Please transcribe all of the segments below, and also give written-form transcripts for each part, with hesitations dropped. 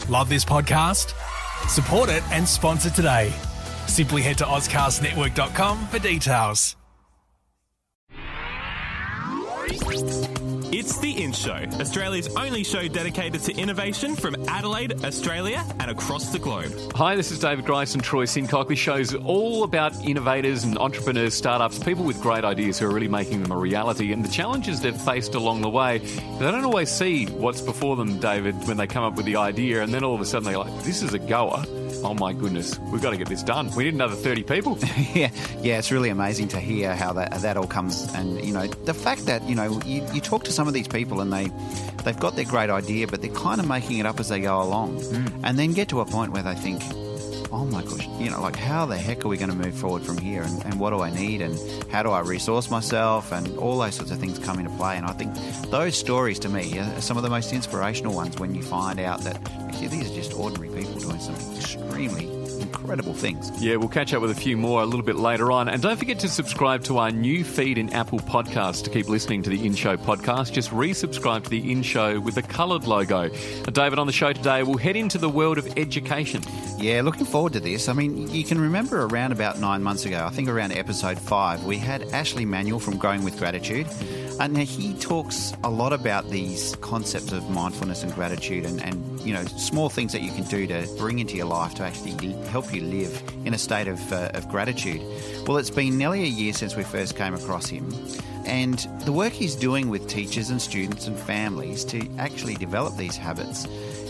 Love this podcast? Support it and sponsor today. Simply head to ozcastnetwork.com for details. It's The In Show, Australia's only show dedicated to innovation from Adelaide, Australia and across the globe. Hi, this is David Grice and Troy Sincock. This show's all about innovators and entrepreneurs, startups, people with great ideas who are really making them a reality and the challenges they've faced along the way. They don't always see what's before them, David, when they come up with the idea, and then all of a sudden they're like, this is a goer. Oh my goodness, we've got to get this done. We need another 30 people. Yeah, it's really amazing to hear how that all comes. And, the fact that, you talk to some of these people and they've got their great idea, but they're kind of making it up as they go along. And then get to a point where they think, oh my gosh, how the heck are we going to move forward from here? And what do I need? And how do I resource myself? And all those sorts of things come into play. And I think those stories to me are some of the most inspirational ones when you find out that actually these are just ordinary people doing some extremely incredible things. Yeah, we'll catch up with a few more a little bit later on. And don't forget to subscribe to our new feed in Apple Podcasts to keep listening to the In Show podcast. Just resubscribe to the In Show with a coloured logo. David, on the show today, we'll head into the world of education. Yeah, looking forward to this. I mean, you can remember around about 9 months ago, I think around episode 5, we had Manuel from Growing with Gratitude. And he talks a lot about these concepts of mindfulness and gratitude and small things that you can do to bring into your life to actually help you live in a state of gratitude. Well, it's been nearly a year since we first came across him. And the work he's doing with teachers and students and families to actually develop these habits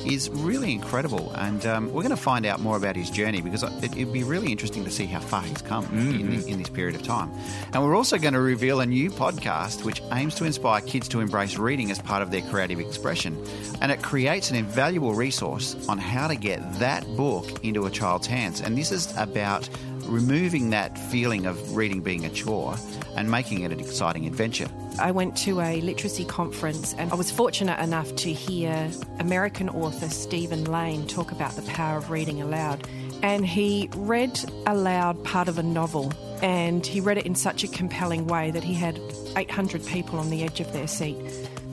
is really incredible. And we're going to find out more about his journey because it'd be really interesting to see how far he's come in this period of time. And we're also going to reveal a new podcast which aims to inspire kids to embrace reading as part of their creative expression. And it creates an invaluable resource on how to get that book into a child's hands. And this is about removing that feeling of reading being a chore and making it an exciting adventure. I went to a LiTracey conference and I was fortunate enough to hear American author Stephen Lane talk about the power of reading aloud. And he read aloud part of a novel, and he read it in such a compelling way that he had 800 people on the edge of their seat.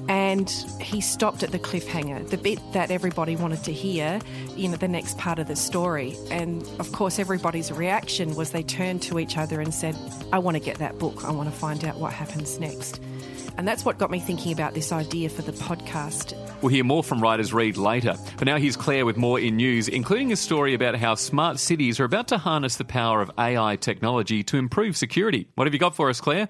And he stopped at the cliffhanger, the bit that everybody wanted to hear, the next part of the story. And, of course, everybody's reaction was they turned to each other and said, I want to get that book. I want to find out what happens next. And that's what got me thinking about this idea for the podcast. We'll hear more from Writers Read later. But now here's Claire with more in news, including a story about how smart cities are about to harness the power of AI technology to improve security. What have you got for us, Claire?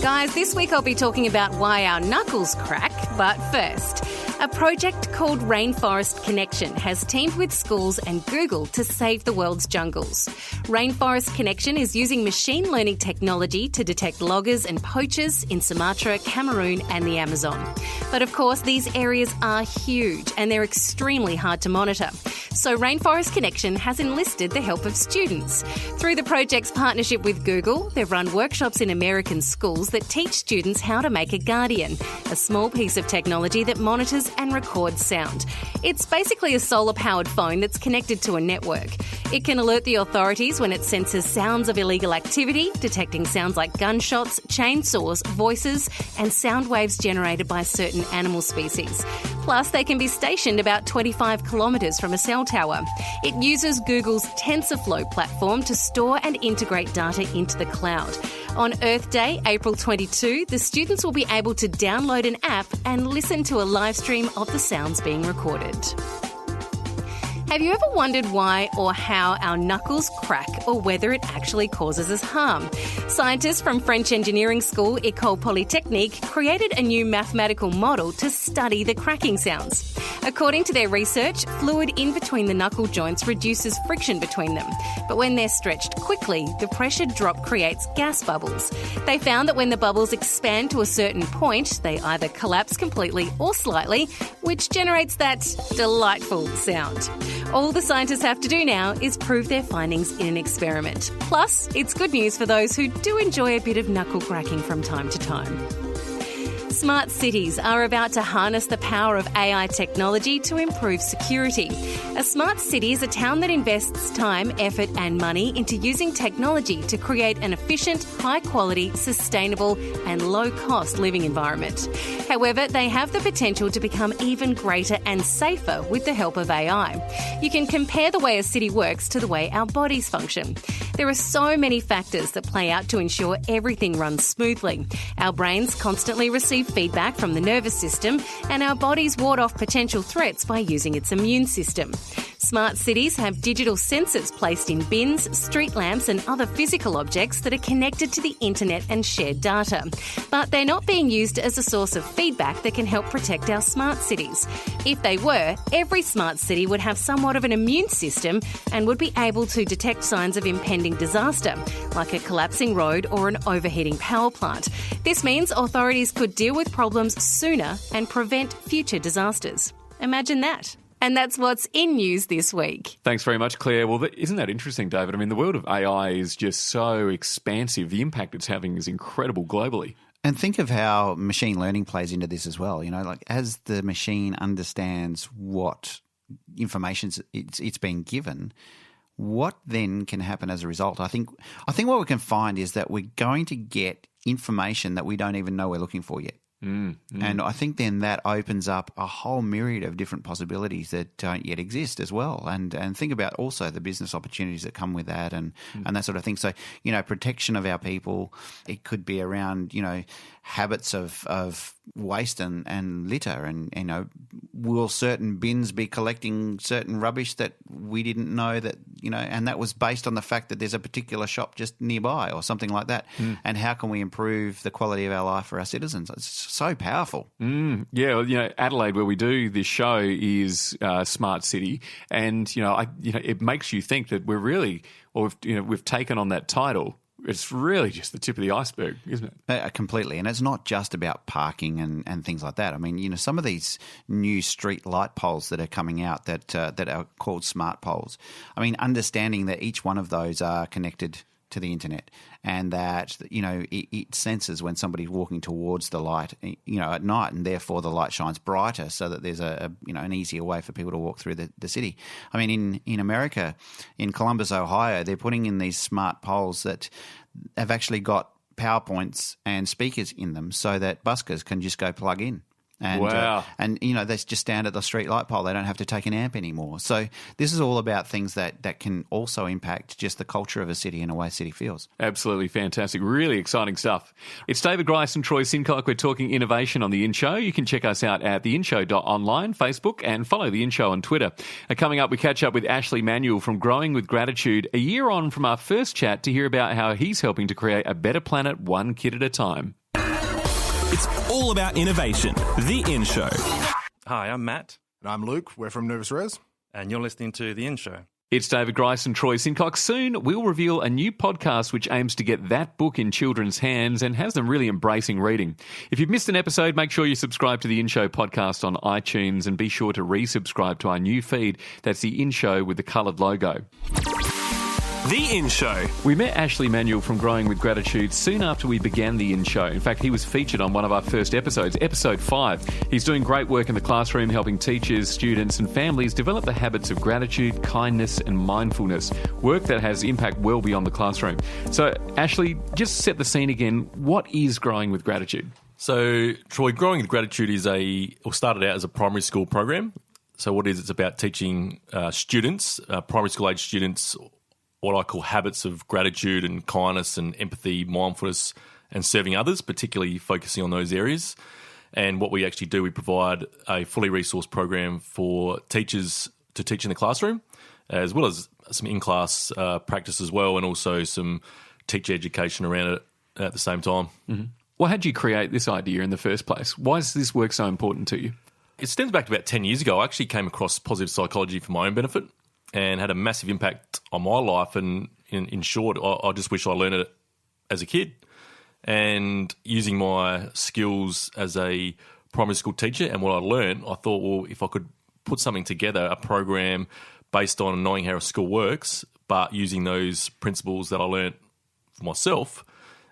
Guys, this week I'll be talking about why our knuckles crack. But first, a project called Rainforest Connection has teamed with schools and Google to save the world's jungles. Rainforest Connection is using machine learning technology to detect loggers and poachers in Sumatra, Cameroon and the Amazon. But of course, these areas are huge and they're extremely hard to monitor. So Rainforest Connection has enlisted the help of students. Through the project's partnership with Google, they've run workshops in American schools that teach students how to make a Guardian, a small piece of technology that monitors and records sound. It's basically a solar-powered phone that's connected to a network. It can alert the authorities when it senses sounds of illegal activity, detecting sounds like gunshots, chainsaws, voices, and sound waves generated by certain animal species. Plus, they can be stationed about 25 kilometres from a cell tower. It uses Google's TensorFlow platform to store and integrate data into the cloud. On Earth Day, April 22, the students will be able to download an app and listen to a live stream of the sounds being recorded. Have you ever wondered why or how our knuckles crack or whether it actually causes us harm? Scientists from French engineering school École Polytechnique created a new mathematical model to study the cracking sounds. According to their research, fluid in between the knuckle joints reduces friction between them. But when they're stretched quickly, the pressure drop creates gas bubbles. They found that when the bubbles expand to a certain point, they either collapse completely or slightly, which generates that delightful sound. All the scientists have to do now is prove their findings in an experiment. Plus, it's good news for those who do enjoy a bit of knuckle cracking from time to time. Smart cities are about to harness the power of AI technology to improve security. A smart city is a town that invests time, effort and money into using technology to create an efficient, high-quality, sustainable and low-cost living environment. However, they have the potential to become even greater and safer with the help of AI. You can compare the way a city works to the way our bodies function. There are so many factors that play out to ensure everything runs smoothly. Our brains constantly receive feedback from the nervous system, and our bodies ward off potential threats by using its immune system. Smart cities have digital sensors placed in bins, street lamps and other physical objects that are connected to the internet and shared data. But they're not being used as a source of feedback that can help protect our smart cities. If they were, every smart city would have somewhat of an immune system and would be able to detect signs of impending disaster, like a collapsing road or an overheating power plant. This means authorities could deal with problems sooner and prevent future disasters. Imagine that. And that's what's in news this week. Thanks very much, Claire. Well, isn't that interesting, David? I mean, the world of AI is just so expansive. The impact it's having is incredible globally. And think of how machine learning plays into this as well. You know, like as the machine understands what information it's being given, what then can happen as a result? I think what we can find is that we're going to get information that we don't even know we're looking for yet. And I think then that opens up a whole myriad of different possibilities that don't yet exist as well. And think about also the business opportunities that come with that and that sort of thing. So, you know, protection of our people, it could be around, you know, habits of waste and litter and, you know, will certain bins be collecting certain rubbish that we didn't know that, you know, and that was based on the fact that there's a particular shop just nearby or something like that. And how can we improve the quality of our life for our citizens? It's so powerful. Yeah, well, you know, Adelaide, where we do this show, is a smart city, and it makes you think that we're really, or we've taken on that title. It's really just the tip of the iceberg, isn't it? Completely. And it's not just about parking and things like that. I mean, you know, some of these new street light poles that are coming out that are called smart poles. I mean, understanding that each one of those are connected to the internet and that, you know, it senses when somebody's walking towards the light, you know, at night, and therefore the light shines brighter so that there's an easier way for people to walk through the city. I mean, in America, in Columbus, Ohio, they're putting in these smart poles that have actually got power points and speakers in them so that buskers can just go plug in. And, wow. And you know, they just stand at the street light pole. They don't have to take an amp anymore. So this is all about things that can also impact just the culture of a city and the way a city feels. Absolutely fantastic. Really exciting stuff. It's David Grice and Troy Sincock. We're talking innovation on The In Show. You can check us out at theinshow.online, Facebook, and follow The In Show on Twitter. Coming up, we catch up with Ashley Manuel from Growing with Gratitude, a year on from our first chat, to hear about how he's helping to create a better planet one kid at a time. It's all about innovation. The In Show. Hi, I'm Matt. And I'm Luke. We're from Nervous Res. And you're listening to The In Show. It's David Grice and Troy Sincock. Soon we'll reveal a new podcast which aims to get that book in children's hands and has them really embracing reading. If you've missed an episode, make sure you subscribe to the In Show podcast on iTunes and be sure to resubscribe to our new feed. That's the In Show with the coloured logo. The In Show. We met Ashley Manuel from Growing with Gratitude soon after we began The In Show. In fact, he was featured on one of our first episodes, episode 5. He's doing great work in the classroom, helping teachers, students and families develop the habits of gratitude, kindness and mindfulness, work that has impact well beyond the classroom. So, Ashley, just set the scene again. What is Growing with Gratitude? So, Troy, Growing with Gratitude started out as a primary school program. So what it is, it's about teaching students, primary school age students, what I call habits of gratitude and kindness and empathy, mindfulness and serving others, particularly focusing on those areas. And what we actually do, we provide a fully resourced program for teachers to teach in the classroom, as well as some in-class practice as well, and also some teacher education around it at the same time. Mm-hmm. Well, how did you create this idea in the first place? Why is this work so important to you? It stems back to about 10 years ago. I actually came across positive psychology for my own benefit and had a massive impact on my life. And in short, I just wish I learned it as a kid. And using my skills as a primary school teacher and what I learned, I thought, well, if I could put something together, a program based on knowing how a school works, but using those principles that I learned for myself,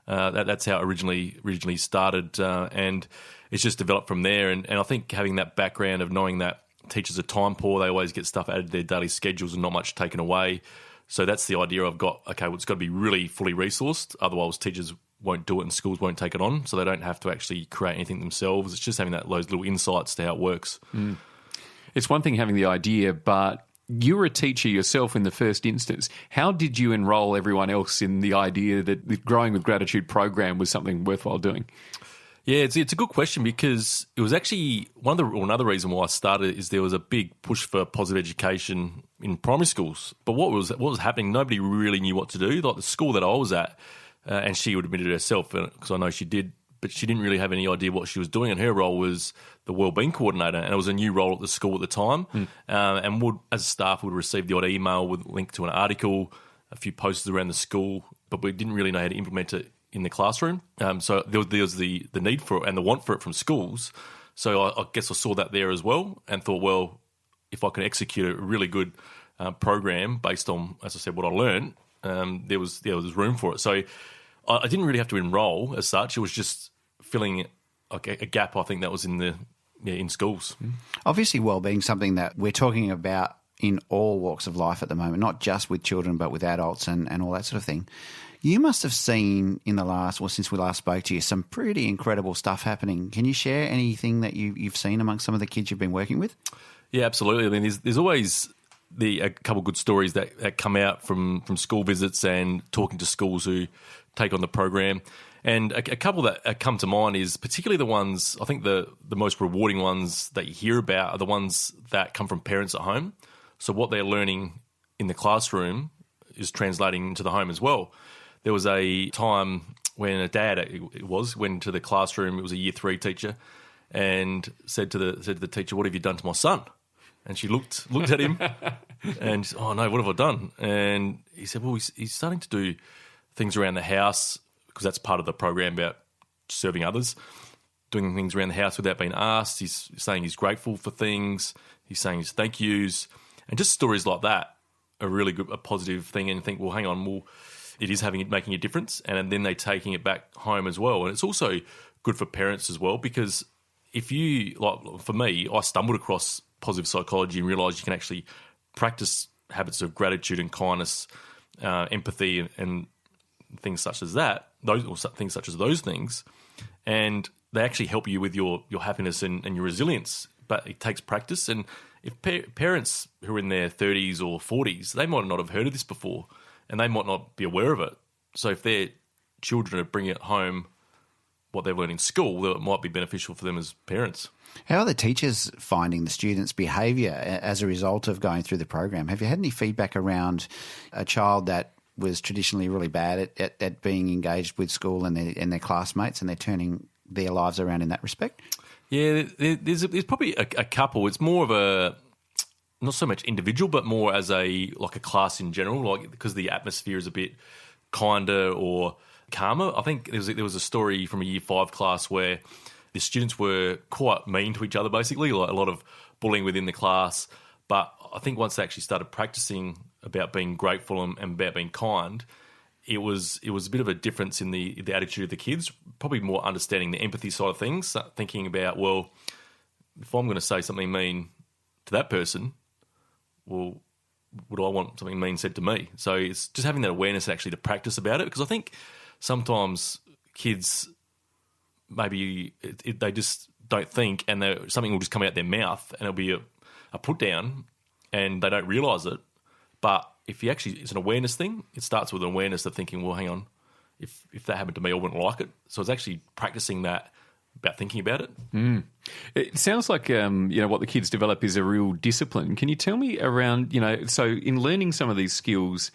That's how it originally started, and it's just developed from there. And I think having that background of knowing that teachers are time poor, they always get stuff added to their daily schedules and not much taken away. So that's the idea I've got. Okay, well, it's got to be really fully resourced. Otherwise, teachers won't do it and schools won't take it on. So they don't have to actually create anything themselves. It's just having those little insights to how it works. Mm. It's one thing having the idea, but you were a teacher yourself in the first instance. How did you enrol everyone else in the idea that the Growing with Gratitude program was something worthwhile doing? Yeah, it's a good question, because it was actually another reason why I started is there was a big push for positive education in primary schools. But what was happening, nobody really knew what to do. Like the school that I was at, and she would admit it herself, because I know she did, but she didn't really have any idea what she was doing, and her role was the wellbeing coordinator, and it was a new role at the school at the time. And as a staff, would receive the odd email with a link to an article, a few posters around the school, but we didn't really know how to implement it in the classroom. So there was the need for it and the want for it from schools. So I guess I saw that there as well and thought, well, if I can execute a really good program based on, as I said, what I learned, there was room for it. So I didn't really have to enrol as such. It was just filling a gap, I think, that was in schools. Obviously, wellbeing is something that we're talking about in all walks of life at the moment, not just with children, but with adults and all that sort of thing. You must have seen since we last spoke to you, some pretty incredible stuff happening. Can you share anything that you've seen amongst some of the kids you've been working with? Yeah, absolutely. I mean, there's always a couple of good stories that come out from school visits and talking to schools who take on the program. And a couple that come to mind is particularly the ones, I think the most rewarding ones that you hear about are the ones that come from parents at home. So what they're learning in the classroom is translating into the home as well. There was a time when a dad went to the classroom. It was a year 3 teacher, and said to the teacher, "What have you done to my son?" And she looked at him, and "Oh no, what have I done?" And he said, "Well, he's starting to do things around the house, because that's part of the program about serving others, doing things around the house without being asked. He's saying he's grateful for things. He's saying his thank yous, and just stories like that are really good, a positive thing." And you think, well, hang on, it is making a difference, and then they're taking it back home as well. And it's also good for parents as well, because if you, like for me, I stumbled across positive psychology and realised you can actually practice habits of gratitude and kindness, empathy, and things such as that. Things such as those things, and they actually help you with your happiness and your resilience. But it takes practice, and if parents who are in their 30s or 40s, they might not have heard of this before, and they might not be aware of it. So if their children are bringing it home, what they've learned in school, it might be beneficial for them as parents. How are the teachers finding the students' behaviour as a result of going through the program? Have you had any feedback around a child that was traditionally really bad at being engaged with school and their classmates, and they're turning their lives around in that respect? Yeah, there's probably a couple. It's more of a, not so much individual, but more as a class in general, because the atmosphere is a bit kinder or calmer. I think there was a story from a year 5 class where the students were quite mean to each other, basically, like a lot of bullying within the class. But I think once they actually started practicing about being grateful and about being kind, it was a bit of a difference in the attitude of the kids, probably more understanding the empathy side of things, thinking about, well, if I'm going to say something mean to that person, well, would I want something mean said to me? So it's just having that awareness actually to practice about it, because I think sometimes kids, maybe they just don't think, and something will just come out their mouth and it'll be a put down and they don't realise it. But if you actually, it's an awareness thing. It starts with an awareness of thinking, well, hang on, if that happened to me, I wouldn't like it. So it's actually practicing that, about thinking about it. It sounds like what the kids develop is a real discipline. Can you tell me around, so in learning some of these skills,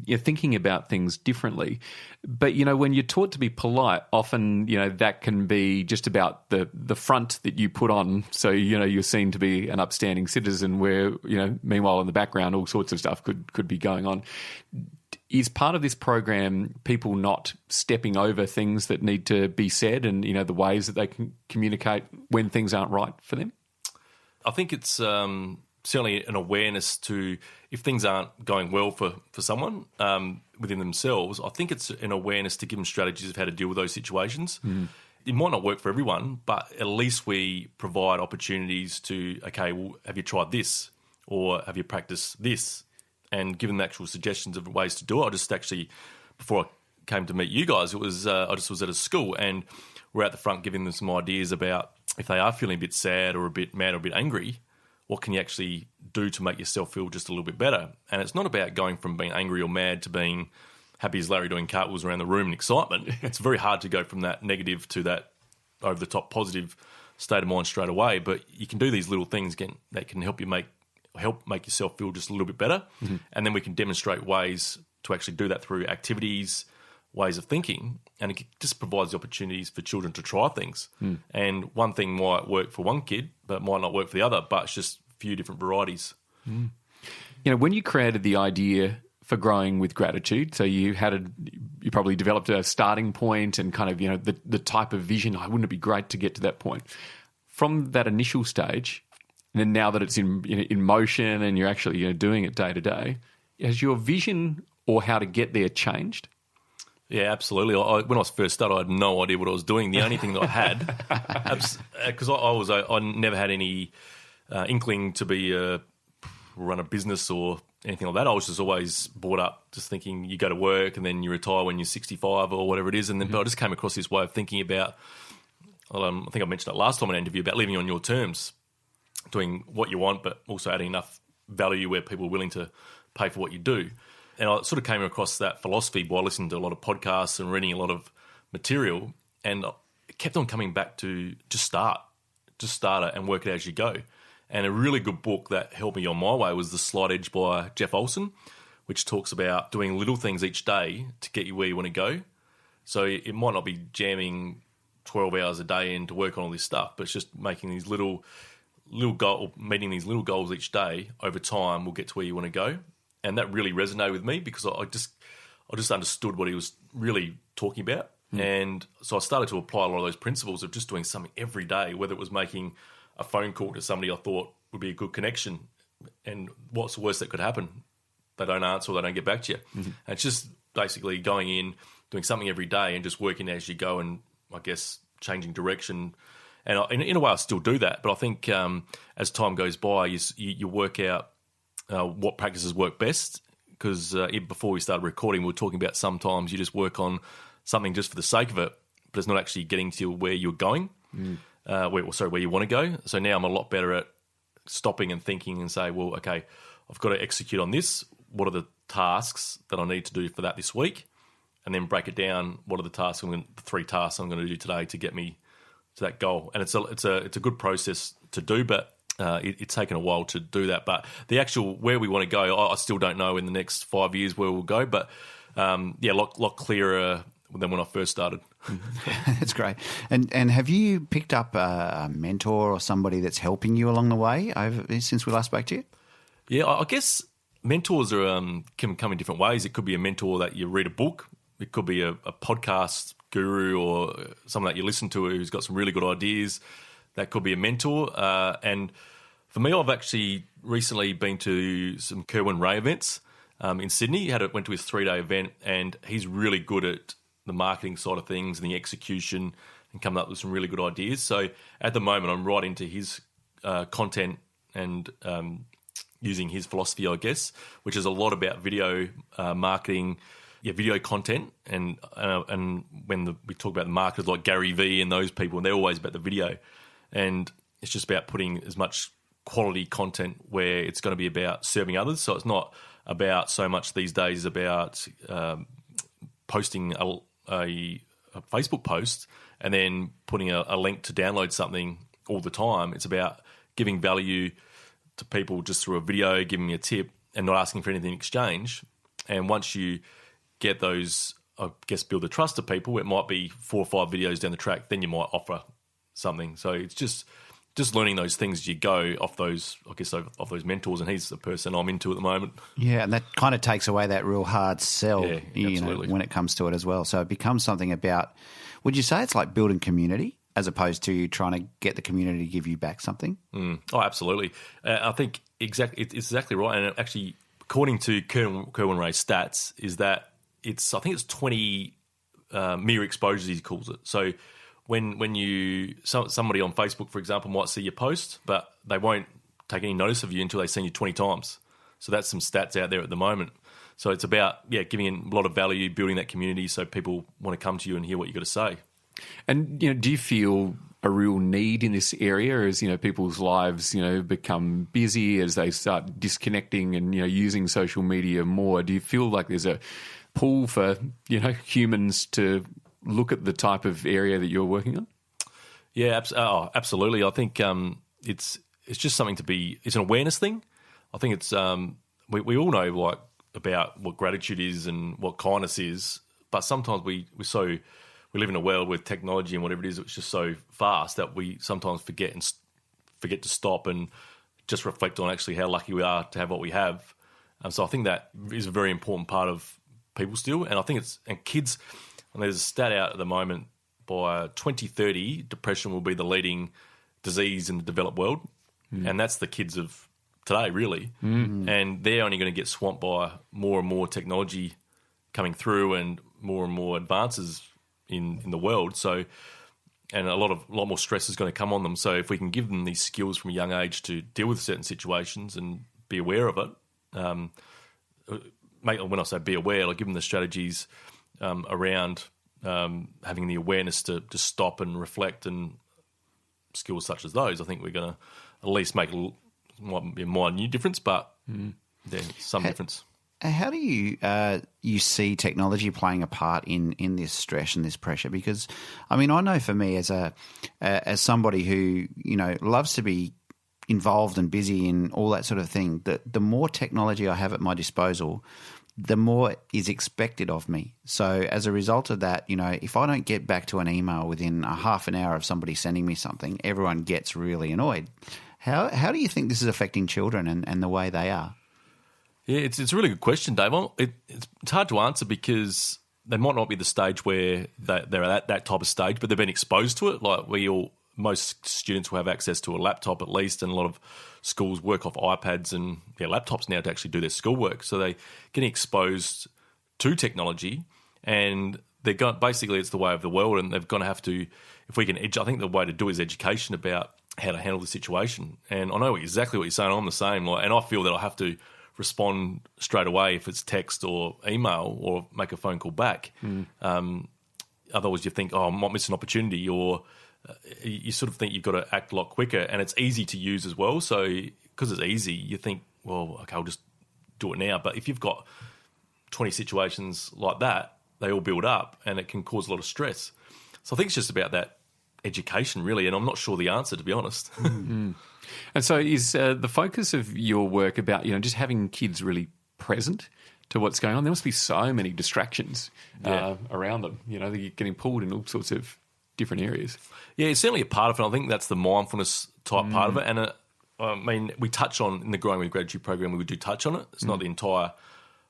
you're thinking about things differently. But, when you're taught to be polite, often, that can be just about the front that you put on. So, you're seen to be an upstanding citizen where, meanwhile in the background, all sorts of stuff could be going on. Is part of this program people not stepping over things that need to be said and, the ways that they can communicate when things aren't right for them? I think it's certainly an awareness to if things aren't going well for someone within themselves. I think it's an awareness to give them strategies of how to deal with those situations. It might not work for everyone, but at least we provide opportunities to, okay, well, have you tried this or have you practiced this? And given the actual suggestions of ways to do it. I just actually, before I came to meet you guys, I just was at a school and we're at the front giving them some ideas about if they are feeling a bit sad or a bit mad or a bit angry, what can you actually do to make yourself feel just a little bit better? And it's not about going from being angry or mad to being happy as Larry doing cartwheels around the room in excitement. It's very hard to go from that negative to that over-the-top positive state of mind straight away. But you can do these little things that can help make yourself feel just a little bit better. And then we can demonstrate ways to actually do that through activities, ways of thinking, and it just provides the opportunities for children to try things. And one thing might work for one kid, but might not work for the other, but it's just a few different varieties. You know, when you created the idea for Growing with Gratitude, so you probably developed a starting point and kind of, you know, the type of vision, wouldn't it be great to get to that point? From that initial stage, and then now that it's in motion and you're actually, you know, doing it day to day, has your vision or how to get there changed? Yeah, absolutely. When I first started, I had no idea what I was doing. The only thing that I had, because I never had any inkling to run a business or anything like that. I was just always brought up just thinking you go to work and then you retire when you're 65 or whatever it is. And then but I just came across this way of thinking about, I think I mentioned it last time in an interview, about living on your terms, doing what you want, but also adding enough value where people are willing to pay for what you do. And I sort of came across that philosophy by listening to a lot of podcasts and reading a lot of material, and it kept on coming back to just start it and work it as you go. And a really good book that helped me on my way was The Slight Edge by Jeff Olson, which talks about doing little things each day to get you where you want to go. So it might not be jamming 12 hours a day in to work on all this stuff, but it's just making these little meeting these little goals each day over time will get to where you want to go. And that really resonated with me because I just understood what he was really talking about. And so I started to apply a lot of those principles of just doing something every day, whether it was making a phone call to somebody I thought would be a good connection. And what's the worst that could happen? They don't answer or they don't get back to you. And it's just basically going in, doing something every day and just working as you go and, I guess, changing direction. And in a way, I still do that. But I think as time goes by, you work out what practices work best. Because before we started recording, we were talking about sometimes you just work on something just for the sake of it, but it's not actually getting to where you're going, where you want to go. So now I'm a lot better at stopping and thinking and say, well, okay, I've got to execute on this. What are the tasks that I need to do for that this week? And then break it down. What are the 3 tasks I'm going to do today to get me to that goal? And it's a good process to do, but it's taken a while to do that. But the actual where we want to go, I still don't know in the next 5 years where we'll go. But a lot clearer than when I first started. That's great. And have you picked up a mentor or somebody that's helping you along the way since we last spoke to you? Yeah, I guess mentors can come in different ways. It could be a mentor that you read a book. It could be a podcast guru or someone that you listen to who's got some really good ideas. That could be a mentor. And for me, I've actually recently been to some Kerwin Ray events in Sydney. Went to his 3-day event, and he's really good at the marketing side of things and the execution and coming up with some really good ideas. So at the moment, I'm right into his content and using his philosophy, I guess, which is a lot about video marketing, video content. And when we talk about the marketers like Gary Vee and those people, and they're always about the video. And it's just about putting as much quality content where it's going to be about serving others. So it's not about so much these days about posting a Facebook post and then putting a link to download something all the time. It's about giving value to people just through a video, giving me a tip and not asking for anything in exchange. And once you get those, I guess, build the trust of people, it might be 4 or 5 videos down the track, then you might offer something. So it's just learning those things as you go off those mentors, and he's the person I'm into at the moment. Yeah, and that kind of takes away that real hard sell, when it comes to it as well. So it becomes something about, would you say it's like building community? as opposed to trying to get the community to give you back something? Oh, absolutely. I think it's exactly right. And actually, according to Kerwin Ray's stats, is that I think it's 20 mere exposures, he calls it. So when somebody on Facebook, for example, might see your post, but they won't take any notice of you until they've seen you 20 times. So that's some stats out there at the moment. So it's about giving in a lot of value, building that community, so people want to come to you and hear what you've got to say. And do you feel a real need in this area as people's lives become busy, as they start disconnecting and using social media more? Do you feel like there's a pull for humans to look at the type of area that you're working on? Yeah, absolutely. I think it's just something it's an awareness thing. I think it's we all know about what gratitude is and what kindness is, but sometimes we live in a world with technology and whatever it is, it's just so fast that we sometimes forget to stop and just reflect on actually how lucky we are to have what we have. So I think that is a very important part of people still, and I think kids. And there's a stat out at the moment, by 2030, depression will be the leading disease in the developed world, and that's the kids of today, really. And they're only going to get swamped by more and more technology coming through and more advances in the world. So, and a lot more stress is going to come on them. So if we can give them these skills from a young age to deal with certain situations and be aware of it, when I say be aware, give them the strategies around having the awareness to stop and reflect, and skills such as those, I think we're going to at least make might be a minor difference, but there's some difference. How do you see technology playing a part in this stress and this pressure? Because, I mean, I know for me as somebody who loves to be involved and busy in all that sort of thing, that the more technology I have at my disposal, the more is expected of me. So as a result of that, if I don't get back to an email within a half an hour of somebody sending me something, everyone gets really annoyed. How do you think this is affecting children and the way they are? Yeah, it's a really good question, Dave. It's hard to answer because they might not be the stage where they're at that type of stage, but they've been exposed to it. Most students will have access to a laptop at least, and a lot of schools work off iPads and laptops now to actually do their schoolwork. So they're getting exposed to technology, and basically it's the way of the world, and they're going to have to, if we can, I think the way to do it is education about how to handle the situation. And I know exactly what you're saying. I'm the same, and I feel that I have to respond straight away if it's text or email or make a phone call back. Otherwise you think, I might miss an opportunity, or you sort of think you've got to act a lot quicker, and it's easy to use as well. So because it's easy, you think, well, okay, I'll just do it now. But if you've got 20 situations like that, they all build up and it can cause a lot of stress. So I think it's just about that education, really, and I'm not sure the answer, to be honest. And so is the focus of your work about, just having kids really present to what's going on? There must be so many distractions around them. They're getting pulled in all sorts of different areas. Yeah, it's certainly a part of it. I think that's the mindfulness type part of it. And I mean, we touch on, in the Growing with Gratitude program, we do touch on it. It's not the entire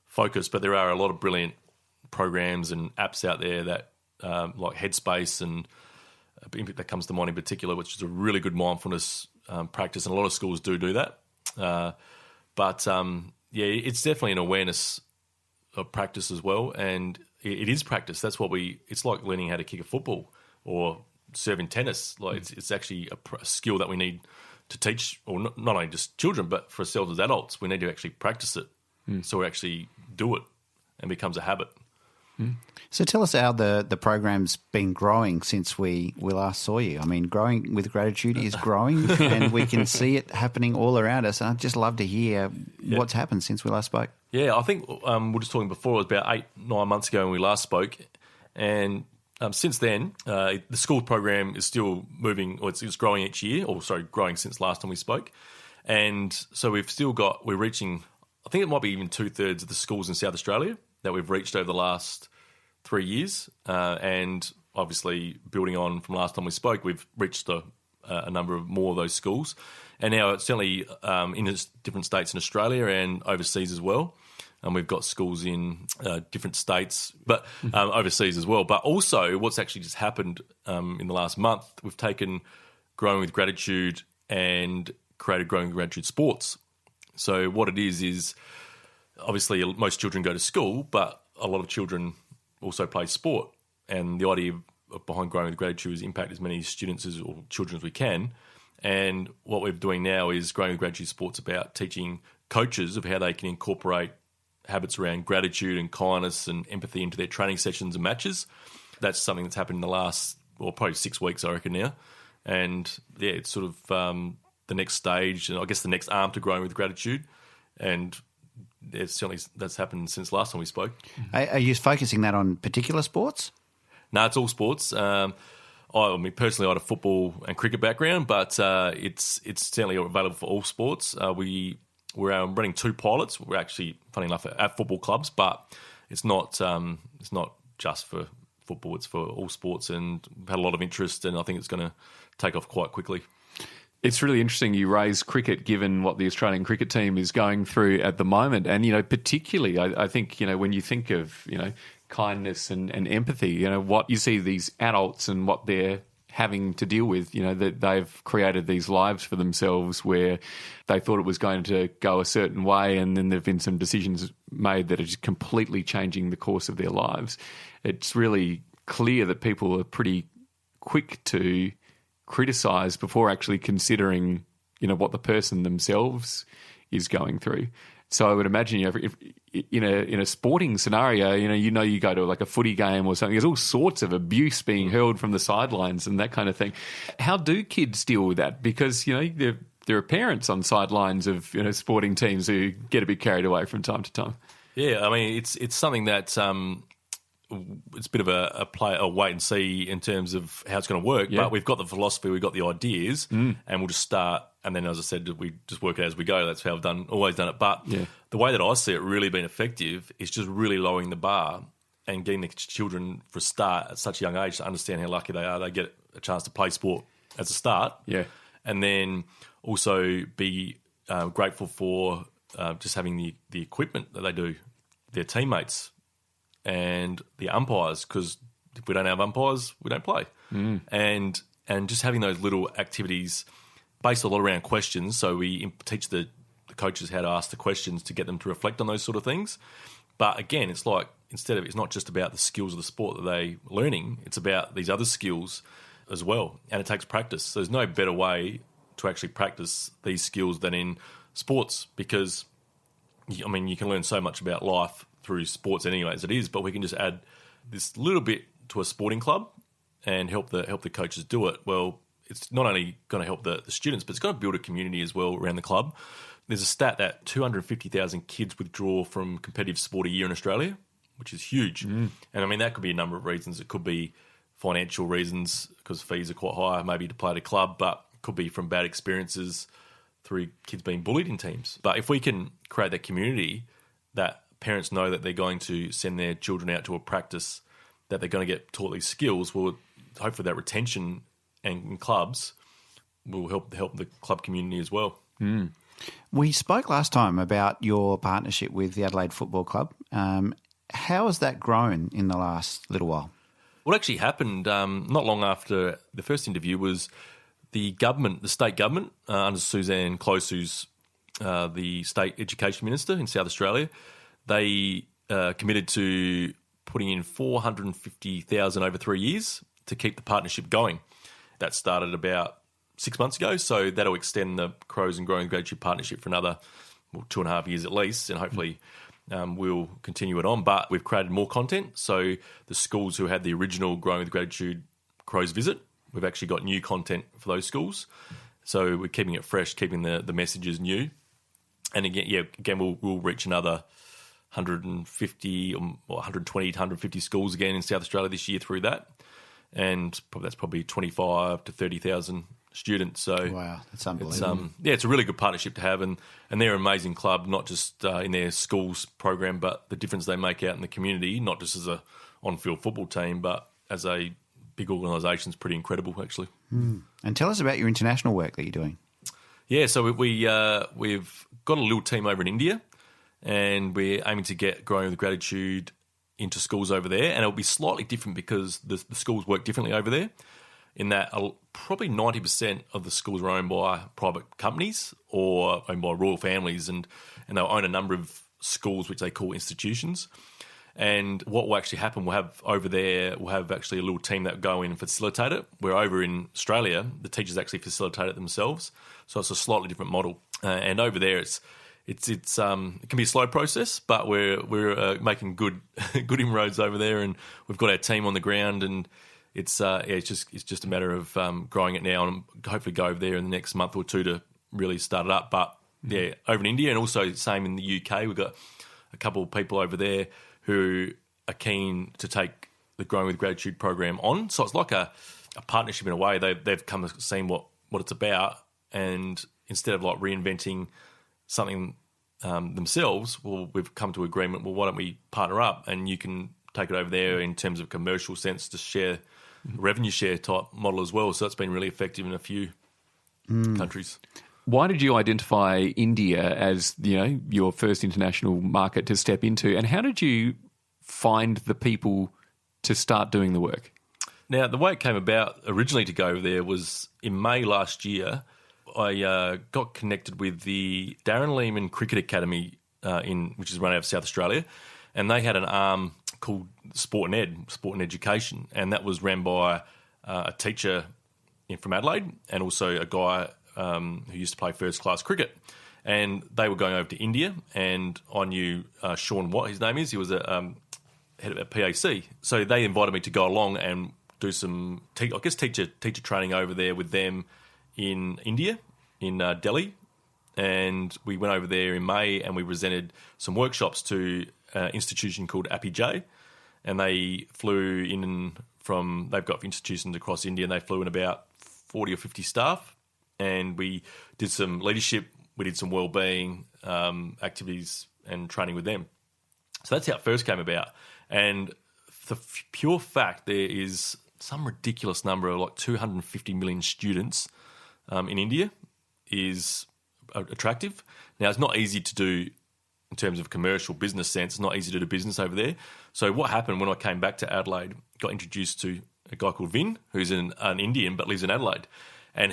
focus, but there are a lot of brilliant programs and apps out there that like Headspace, and that comes to mind in particular, which is a really good mindfulness practice, and a lot of schools do that. But it's definitely an awareness of practice as well, and it is practice. That's what it's like learning how to kick a football or serving tennis. It's actually a skill that we need to teach, or not only just children, but for ourselves as adults. We need to actually practice it, so we actually do it and becomes a habit. So tell us how the program's been growing since we last saw you. I mean, Growing with Gratitude is growing, and we can see it happening all around us. And I'd just love to hear what's happened since we last spoke. Yeah, I think we were just talking before, it was about 8-9 months ago when we last spoke. And since then, the school program is still moving, or it's growing each year, growing since last time we spoke. And so we're reaching, I think it might be even 2/3 of the schools in South Australia that we've reached over the last 3 years. And obviously, building on from last time we spoke, we've reached a number of more of those schools. And now it's certainly in different states in Australia and overseas as well. and we've got schools in different states, but overseas as well. But also what's actually just happened in the last month, we've taken Growing with Gratitude and created Growing with Gratitude Sports. So what it is obviously most children go to school, but a lot of children also play sport. And the idea behind Growing with Gratitude is impact as many students or children as we can. And what we're doing now is Growing with Gratitude Sports about teaching coaches of how they can incorporate habits around gratitude and kindness and empathy into their training sessions and matches. That's something that's happened in the last, probably 6 weeks, I reckon now. And yeah, it's sort of the next stage, and I guess the next arm to Growing with Gratitude. And certainly that's happened since last time we spoke. Are you focusing that on particular sports? No, it's all sports. I mean, personally, I had a football and cricket background, but it's certainly available for all sports. We're running 2 pilots. We're actually, funny enough, at football clubs, but it's not just for football. It's for all sports, and we've had a lot of interest, and I think it's going to take off quite quickly. It's really interesting you raise cricket, given what the Australian cricket team is going through at the moment. And, particularly, I think, when you think of, kindness and empathy, what you see these adults and what they're having to deal with, that they've created these lives for themselves where they thought it was going to go a certain way, and then there have been some decisions made that are just completely changing the course of their lives. It's really clear that people are pretty quick to criticise before actually considering, what the person themselves is going through. So I would imagine, if in a sporting scenario, you go to like a footy game or something, there's all sorts of abuse being hurled from the sidelines and that kind of thing. How do kids deal with that? Because, there are parents on sidelines of, sporting teams who get a bit carried away from time to time. Yeah, I mean, it's something that it's a bit of a wait and see in terms of how it's going to work. Yeah. But we've got the philosophy, we've got the ideas, and we'll just start. And then, as I said, we just work it as we go. That's how I've always done it. But the way that I see it really being effective is just really lowering the bar and getting the children for a start at such a young age to understand how lucky they are. They get a chance to play sport as a start. Yeah. And then also be grateful for just having the equipment that they do, their teammates and the umpires, because if we don't have umpires, we don't play. And just having those little activities based a lot around questions. So we teach the coaches how to ask the questions to get them to reflect on those sort of things. But again, it's like, it's not just about the skills of the sport that they're learning, it's about these other skills as well. And it takes practice. So there's no better way to actually practice these skills than in sports, because, I mean, you can learn so much about life through sports anyway as it is, but we can just add this little bit to a sporting club and help the coaches do it. Well, it's not only going to help the students, but it's going to build a community as well around the club. There's a stat that 250,000 kids withdraw from competitive sport a year in Australia, which is huge. And I mean, that could be a number of reasons. It could be financial reasons, because fees are quite high, maybe to play at a club, but it could be from bad experiences through kids being bullied in teams. But if we can create that community that parents know that they're going to send their children out to a practice, that they're going to get taught these skills, well, hopefully that retention and clubs will help the club community as well. We spoke last time about your partnership with the Adelaide Football Club. How has that grown in the last little while? What actually happened not long after the first interview was the state government, under Suzanne Close, who's the state education minister in South Australia, they committed to putting in $450,000 over 3 years to keep the partnership going. That started about 6 months ago, so that'll extend the Crows and Growing Gratitude partnership for another 2.5 years at least, and hopefully we'll continue it on. But we've created more content, so the schools who had the original Growing with Gratitude Crows visit, we've actually got new content for those schools. So we're keeping it fresh, keeping the messages new. And again, we'll reach another 150 or 120 to 150 schools again in South Australia this year through that. And that's probably 25 to 30,000 students. So wow, that's unbelievable. It's a really good partnership to have, and they're an amazing club, not just in their schools program, but the difference they make out in the community, not just as a on-field football team, but as a big organisation. Is pretty incredible, actually. And tell us about your international work that you're doing. Yeah, so we've got a little team over in India, and we're aiming to get Growing with Gratitude into schools over there. And it'll be slightly different because the schools work differently over there, in that probably 90% of the schools are owned by private companies or owned by royal families, and they'll own a number of schools which they call institutions. And what will actually happen, we'll have actually a little team that will go in and facilitate it, where over in Australia, the teachers actually facilitate it themselves. So it's a slightly different model. And over there, it can be a slow process, but we're making good inroads over there, and we've got our team on the ground, and it's just a matter of growing it now, and hopefully go over there in the next month or two to really start it up. But yeah, over in India, and also same in the UK, we've got a couple of people over there who are keen to take the Growing with Gratitude program on. So it's like a partnership in a way. They've come and seen what it's about, and instead of like reinventing something themselves, well, we've come to agreement, well, why don't we partner up, and you can take it over there in terms of commercial sense to share, revenue share type model as well. So that's been really effective in a few countries. Why did you identify India as, your first international market to step into, and how did you find the people to start doing the work? Now, the way it came about originally to go over there was in May last year. I got connected with the Darren Lehman Cricket Academy, which is run out of South Australia, and they had an arm called Sport and Education, and that was ran by a teacher from Adelaide and also a guy who used to play first-class cricket. And they were going over to India, and I knew Sean Watt, his name is. He was a head of PAC. So they invited me to go along and do some, teacher training over there with them in India, in Delhi. And we went over there in May, and we presented some workshops to an institution called APJ. And they flew in from, they've got institutions across India, and they flew in about 40 or 50 staff. And we did some leadership, we did some wellbeing activities and training with them. So that's how it first came about. And the pure fact there is some ridiculous number of like 250 million students in India is attractive. Now, it's not easy to do in terms of commercial business sense. It's not easy to do business over there. So what happened when I came back to Adelaide, got introduced to a guy called Vin, who's an Indian but lives in Adelaide. And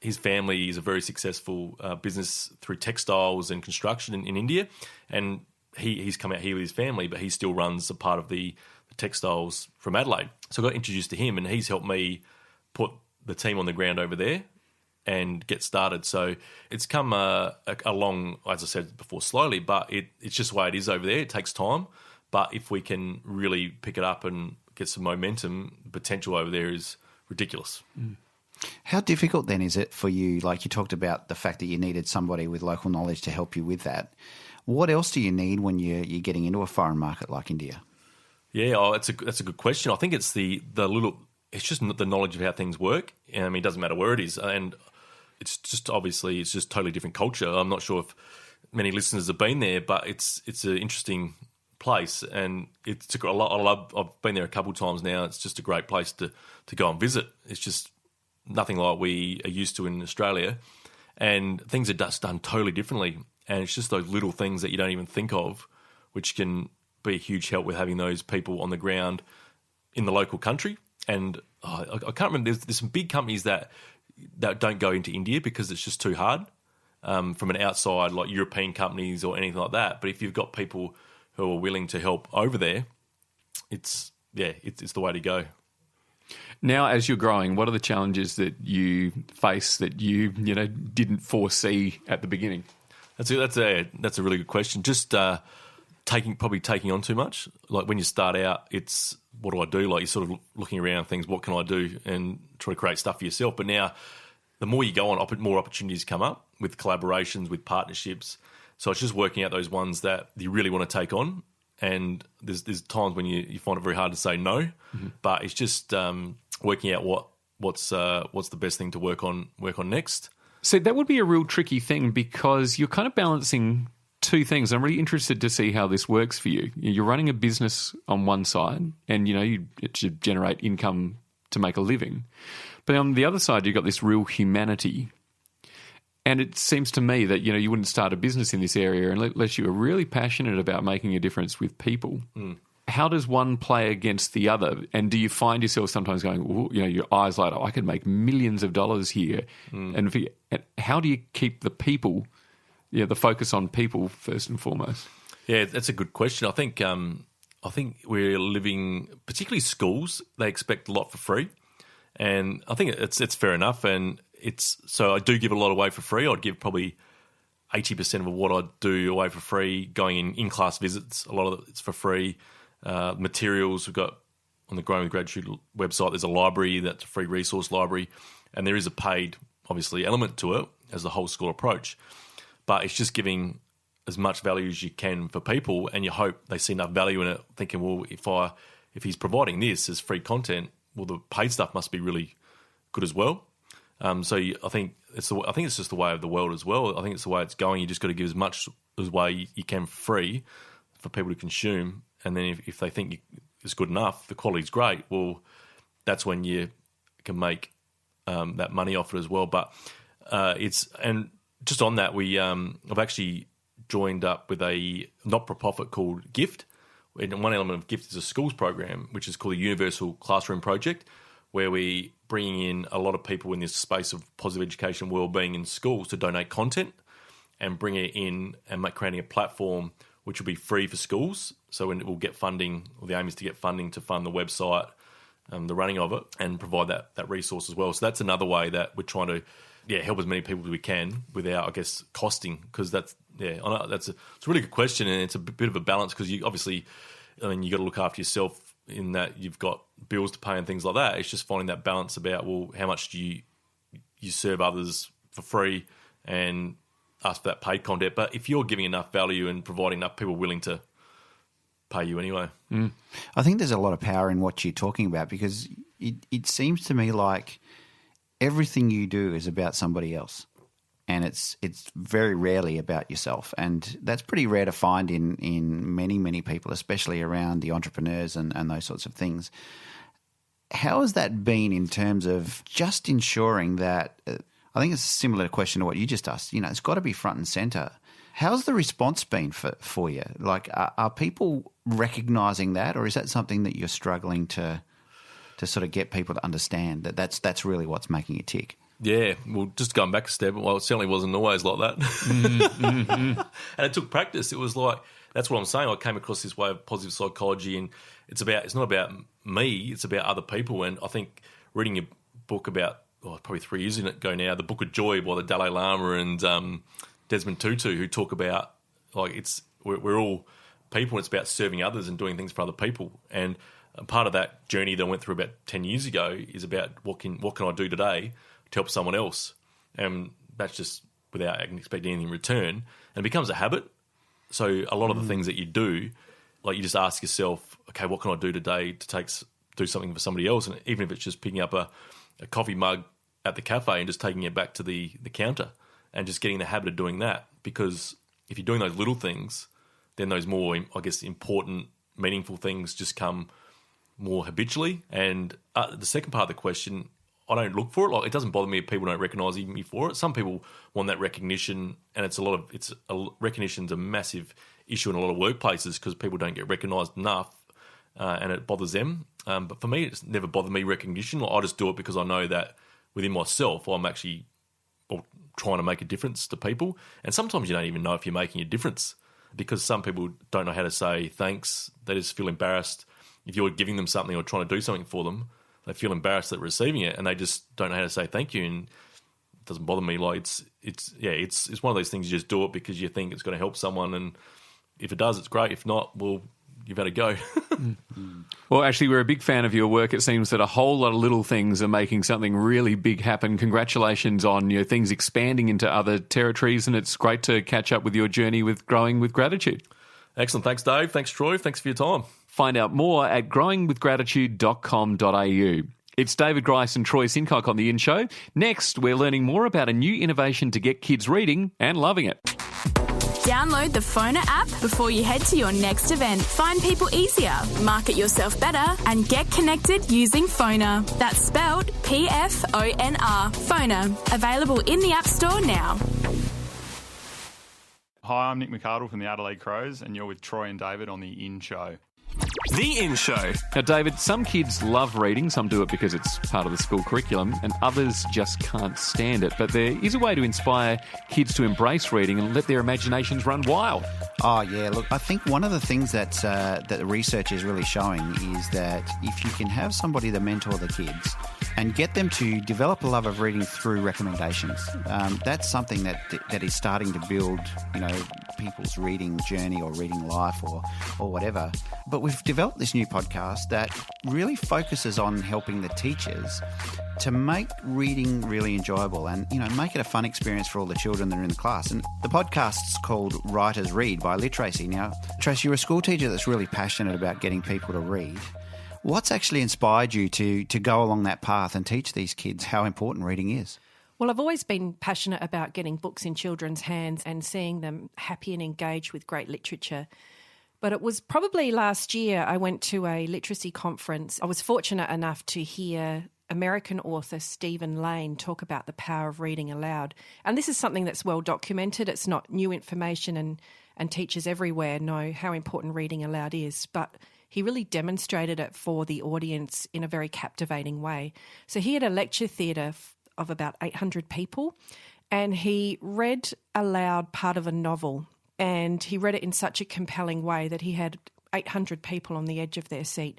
his family is a very successful business through textiles and construction in India. And he's come out here with his family, but he still runs a part of the textiles from Adelaide. So I got introduced to him, and he's helped me put the team on the ground over there and get started. So it's come along, as I said before, slowly, but it's just the way it is over there. It takes time. But if we can really pick it up and get some momentum, the potential over there is ridiculous. How difficult then is it for you? Like you talked about the fact that you needed somebody with local knowledge to help you with that. What else do you need when you're getting into a foreign market like India? Yeah, that's a good question. I think it's it's just the knowledge of how things work. I mean, it doesn't matter where it is, and it's just totally different culture. I'm not sure if many listeners have been there, but it's an interesting place, and it's a lot. I've been there a couple of times now. It's just a great place to go and visit. It's just nothing like we are used to in Australia, and things are just done totally differently. And it's just those little things that you don't even think of, which can be a huge help with having those people on the ground in the local country. And I can't remember, there's some big companies that don't go into India because it's just too hard from an outside, like European companies or anything like that. But if you've got people who are willing to help over there, it's the way to go. Now, as you're growing, what are the challenges that you face that you didn't foresee at the beginning? That's a really good question. Just taking on too much. Like when you start out, it's what do I do? Like you're sort of looking around things, what can I do, and try to create stuff for yourself. But now, the more you go on, more opportunities come up with collaborations, with partnerships. So it's just working out those ones that you really want to take on. And there's times when you find it very hard to say no, but it's just working out what's the best thing to work on next. So that would be a real tricky thing because you're kind of balancing two things. I'm really interested to see how this works for you. You're running a business on one side and, it should generate income to make a living. But on the other side, you've got this real humanity. And it seems to me that, you wouldn't start a business in this area unless you were really passionate about making a difference with people. How does one play against the other? And do you find yourself sometimes going, ooh, your eyes light up, I could make millions of dollars here. And how do you keep the people, the focus on people first and foremost? Yeah, that's a good question. I think we're living, particularly schools, they expect a lot for free. And I think it's fair enough. And so I do give a lot away for free. I'd give probably 80% of what I do away for free, going in-class visits. A lot of it's for free. Materials we've got on the Growing with Gratitude website, there's a library that's a free resource library, and there is a paid, obviously, element to it as the whole school approach. But it's just giving as much value as you can for people, and you hope they see enough value in it, thinking, well, if he's providing this as free content, well, the paid stuff must be really good as well. So I think it's just the way of the world as well. I think it's the way it's going. You just got to give as much as way you can for free for people to consume. And then if they think it's good enough, the quality's great, well, that's when you can make that money off it as well. But and just on that, I've actually joined up with a not-for-profit called GIFT. And one element of GIFT is a schools program, which is called the Universal Classroom Project, where we bring in a lot of people in this space of positive education, wellbeing in schools to donate content and bring it in and creating a platform which will be free for schools. So when it will get funding, or the aim is to get funding to fund the website, the running of it, and provide that resource as well. So that's another way that we're trying to help as many people as we can without, I guess, costing, because it's a really good question, and it's a bit of a balance, because you obviously, I mean, you got to look after yourself in that you've got bills to pay and things like that. It's just finding that balance about, well, how much do you serve others for free and ask for that paid content. But if you're giving enough value and providing enough, people are willing to pay you anyway. I think there's a lot of power in what you're talking about, because it seems to me like everything you do is about somebody else, and it's very rarely about yourself. And that's pretty rare to find in many, many people, especially around the entrepreneurs and those sorts of things. How has that been in terms of just ensuring that I think it's a similar question to what you just asked. It's got to be front and centre. How's the response been for you? Like, are people recognising that, or is that something that you're struggling to sort of get people to understand that that's really what's making it tick? Yeah, well, just going back a step, well, it certainly wasn't always like that. And it took practice. It was like, that's what I'm saying. I came across this way of positive psychology, and it's not about me, it's about other people. And I think reading a book about, probably 3 years ago now, The Book of Joy by the Dalai Lama and Desmond Tutu, who talk about, like, we're all people, and it's about serving others and doing things for other people. And part of that journey that I went through about 10 years ago is about what can I do today to help someone else. And that's just without expecting anything in return. And it becomes a habit. So a lot of the things that you do, like, you just ask yourself, okay, what can I do today to do something for somebody else? And even if it's just picking up a coffee mug at the cafe and just taking it back to the counter and just getting the habit of doing that. Because if you're doing those little things, then those more, I guess, important, meaningful things just come more habitually. And the second part of the question, I don't look for it. Like, it doesn't bother me if people don't recognise me for it. Some people want that recognition, and recognition's a massive issue in a lot of workplaces because people don't get recognised enough, and it bothers them. But for me, it's never bothered me, recognition. I just do it because I know that within myself, I'm actually trying to make a difference to people. And sometimes you don't even know if you're making a difference, because some people don't know how to say thanks. They just feel embarrassed. If you're giving them something or trying to do something for them, they feel embarrassed at receiving it, and they just don't know how to say thank you. And it doesn't bother me. Like, it's one of those things, you just do it because you think it's going to help someone, and if it does, it's great. If not, well, you've had to go. Well, actually, we're a big fan of your work. It seems that a whole lot of little things are making something really big happen. Congratulations on things expanding into other territories, and it's great to catch up with your journey with Growing with Gratitude. Excellent. Thanks, Dave. Thanks, Troy. Thanks for your time. Find out more at growingwithgratitude.com.au. It's David Grice and Troy Sincock on The In Show. Next, we're learning more about a new innovation to get kids reading and loving it. Download the Phoner app before you head to your next event. Find people easier, market yourself better, and get connected using Phoner. That's spelled P-F-O-N-R. Phoner. Available in the App Store now. Hi, I'm Nick McArdle from the Adelaide Crows, and you're with Troy and David on The In Show. The In Show. Now, David, some kids love reading. Some do it because it's part of the school curriculum, and others just can't stand it. But there is a way to inspire kids to embrace reading and let their imaginations run wild. Oh, yeah. Look, I think one of the things that the research is really showing is that if you can have somebody to mentor the kids and get them to develop a love of reading through recommendations, that's something that is starting to build, people's reading journey or reading life or whatever. But we've developed this new podcast that really focuses on helping the teachers to make reading really enjoyable and, make it a fun experience for all the children that are in the class. And the podcast's called Writers Read by LiTracey. Now, Tracey, you're a school teacher that's really passionate about getting people to read. What's actually inspired you to go along that path and teach these kids how important reading is? Well, I've always been passionate about getting books in children's hands and seeing them happy and engaged with great literature. But it was probably last year I went to a LiTracey conference. I was fortunate enough to hear American author Stephen Lane talk about the power of reading aloud. And this is something that's well documented. It's not new information, and teachers everywhere know how important reading aloud is. But he really demonstrated it for the audience in a very captivating way. So he had a lecture theatre of about 800 people, and he read aloud part of a novel. And he read it in such a compelling way that he had 800 people on the edge of their seat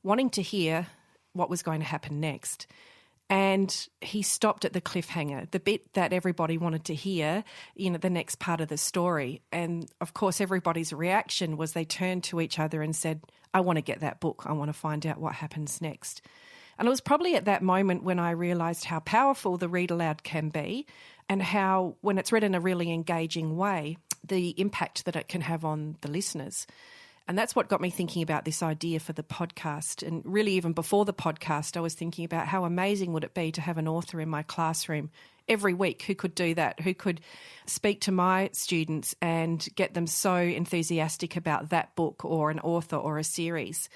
wanting to hear what was going to happen next. And he stopped at the cliffhanger, the bit that everybody wanted to hear, the next part of the story. And, of course, everybody's reaction was they turned to each other and said, I want to get that book. I want to find out what happens next. And it was probably at that moment when I realised how powerful the read aloud can be and how, when it's read in a really engaging way, the impact that it can have on the listeners. And that's what got me thinking about this idea for the podcast. And really, even before the podcast, I was thinking about how amazing would it be to have an author in my classroom every week who could do that, who could speak to my students and get them so enthusiastic about that book or an author or a series.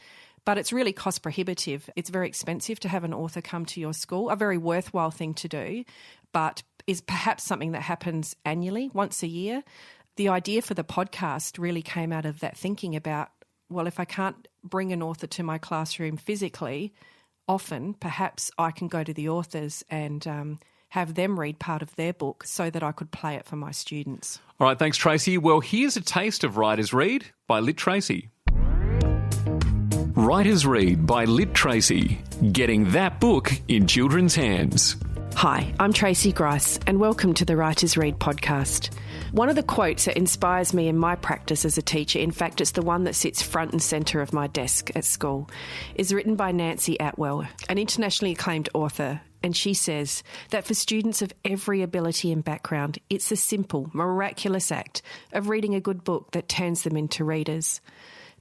But it's really cost prohibitive. It's very expensive to have an author come to your school, a very worthwhile thing to do, but is perhaps something that happens annually, once a year. The idea for the podcast really came out of that thinking about, well, if I can't bring an author to my classroom physically, often perhaps I can go to the authors and have them read part of their book so that I could play it for my students. All right, thanks, Tracey. Well, here's a taste of Writers Read by LiTracey. Writers Read by LiTracey. Getting that book in children's hands. Hi, I'm Tracey Grice, and welcome to the Writers Read podcast. One of the quotes that inspires me in my practice as a teacher, in fact it's the one that sits front and centre of my desk at school, is written by Nancy Atwell, an internationally acclaimed author, and she says that for students of every ability and background, it's the simple, miraculous act of reading a good book that turns them into readers.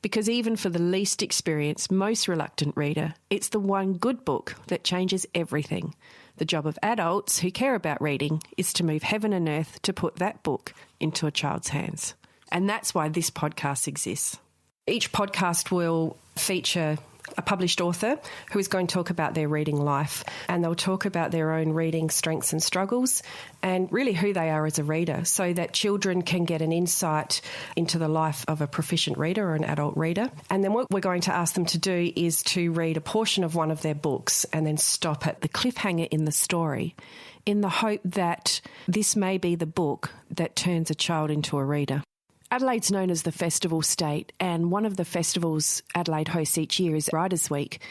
Because even for the least experienced, most reluctant reader, it's the one good book that changes everything. The job of adults who care about reading is to move heaven and earth to put that book into a child's hands. And that's why this podcast exists. Each podcast will feature a published author who is going to talk about their reading life, and they'll talk about their own reading strengths and struggles and really who they are as a reader, so that children can get an insight into the life of a proficient reader or an adult reader. And then what we're going to ask them to do is to read a portion of one of their books and then stop at the cliffhanger in the story in the hope that this may be the book that turns a child into a reader. Adelaide's known as the festival state, and one of the festivals Adelaide hosts each year is Writers' Week.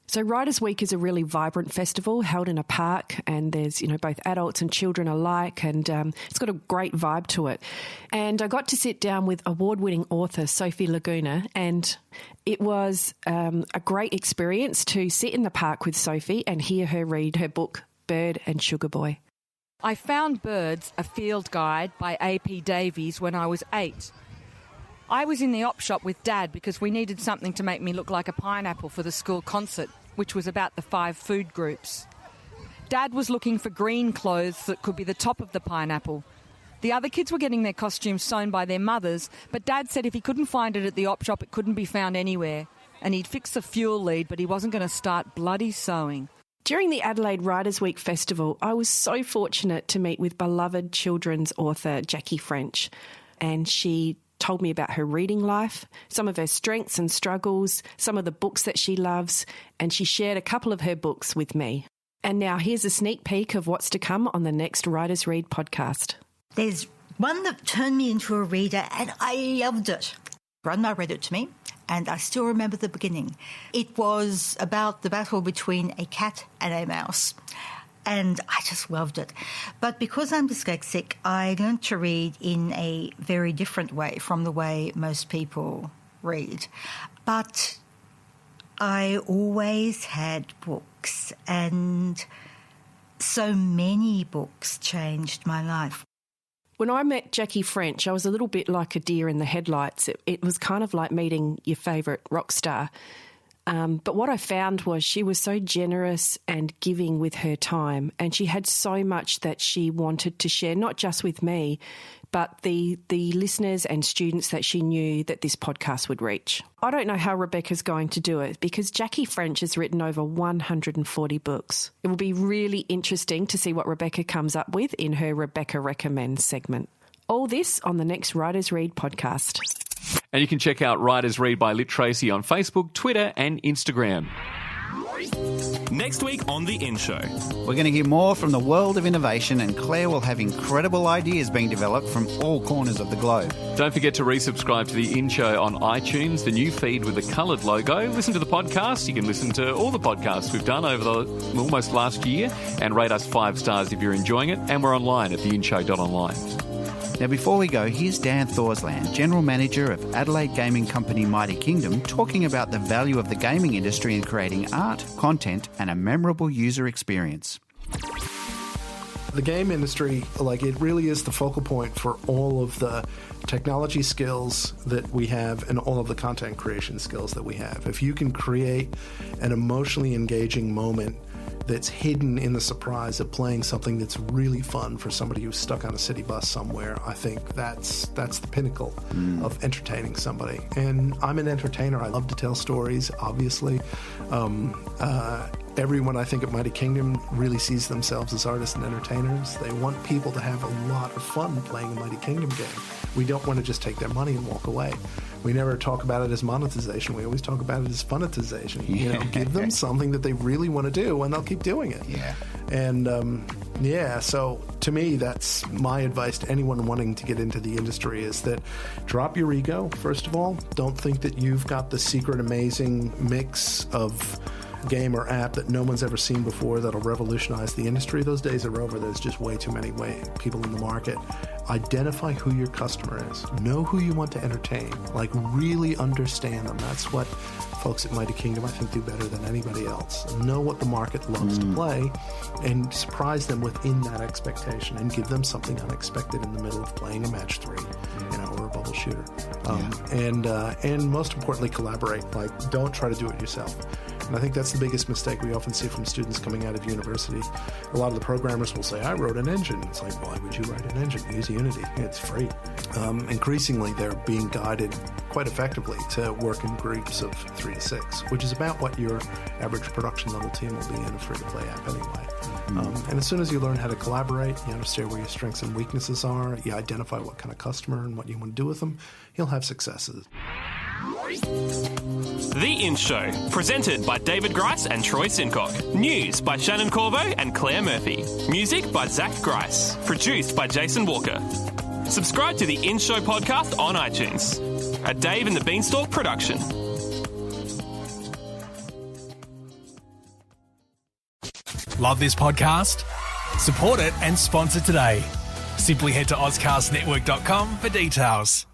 So Writers' Week is a really vibrant festival held in a park, and there's, both adults and children alike, and it's got a great vibe to it. And I got to sit down with award-winning author Sophie Laguna, and it was a great experience to sit in the park with Sophie and hear her read her book, Bird and Sugar Boy. I found Birds, a field guide by A.P. Davies when I was 8. I was in the op shop with Dad because we needed something to make me look like a pineapple for the school concert, which was about the 5 food groups. Dad was looking for green clothes that could be the top of the pineapple. The other kids were getting their costumes sewn by their mothers, but Dad said if he couldn't find it at the op shop, it couldn't be found anywhere. And he'd fix the fuel lead, but he wasn't going to start bloody sewing. During the Adelaide Writers' Week Festival, I was so fortunate to meet with beloved children's author Jackie French. and she told me about her reading life, some of her strengths and struggles, some of the books that she loves, and she shared a couple of her books with me. And now here's a sneak peek of what's to come on the next Writers Read podcast. There's one that turned me into a reader, and I loved it. Grandma read it to me, and I still remember the beginning. It was about the battle between a cat and a mouse, and I just loved it. But because I'm dyslexic, I learned to read in a very different way from the way most people read. But I always had books, and so many books changed my life. When I met Jackie French, I was a little bit like a deer in the headlights. It was kind of like meeting your favourite rock star. But what I found was she was so generous and giving with her time, and she had so much that she wanted to share, not just with me, but the listeners and students that she knew that this podcast would reach. I don't know how Rebecca's going to do it because Jackie French has written over 140 books. It will be really interesting to see what Rebecca comes up with in her Rebecca Recommends segment. All this on the next Writers Read podcast. And you can check out Writers Read by LiTracey on Facebook, Twitter and Instagram. Next week on The In Show. We're going to hear more from the world of innovation, and Claire will have incredible ideas being developed from all corners of the globe. Don't forget to resubscribe to The In Show on iTunes, the new feed with the coloured logo. Listen to the podcast. You can listen to all the podcasts we've done over the almost last year and rate us 5 stars if you're enjoying it. And we're online at theinshow.online. Now, before we go, here's Dan Thorsland, General Manager of Adelaide gaming company Mighty Kingdom, talking about the value of the gaming industry in creating art, content and a memorable user experience. The game industry, it really is the focal point for all of the technology skills that we have and all of the content creation skills that we have. If you can create an emotionally engaging moment that's hidden in the surprise of playing something that's really fun for somebody who's stuck on a city bus somewhere, I think that's the pinnacle of entertaining somebody. And I'm an entertainer. I love to tell stories, obviously. Everyone, I think, at Mighty Kingdom really sees themselves as artists and entertainers. They want people to have a lot of fun playing a Mighty Kingdom game. We don't want to just take their money and walk away. We never talk about it as monetization. We always talk about it as funetization. Give them something that they really want to do, and they'll keep doing it. Yeah. And, so to me, that's my advice to anyone wanting to get into the industry is that drop your ego, first of all. Don't think that you've got the secret, amazing mix of game or app that no one's ever seen before that'll revolutionize the industry. Those days are over. There's just way too many people in the market. Identify who your customer is. Know who you want to entertain. Really understand them. That's what folks at Mighty Kingdom, I think, do better than anybody else. Know what the market loves to play and surprise them within that expectation and give them something unexpected in the middle of playing a match 3, or a bubble shooter. And most importantly, collaborate. Don't try to do it yourself. And I think that's the biggest mistake we often see from students coming out of university. A lot of the programmers will say, I wrote an engine. It's like, why would you write an engine? Use Unity. It's free. Increasingly, they're being guided quite effectively to work in groups of 3 to 6, which is about what your average production level team will be in a free-to-play app anyway. And as soon as you learn how to collaborate, you understand where your strengths and weaknesses are, you identify what kind of customer and what you want to do with them, you'll have successes. The In Show, presented by David Grice and Troy Sincock. News by Shannon Corvo and Claire Murphy. Music by Zach Grice. Produced by Jason Walker. Subscribe to the In Show podcast on iTunes. A Dave and the Beanstalk production. Love this podcast? Support it and sponsor today. Simply head to AuscastNetwork.com for details.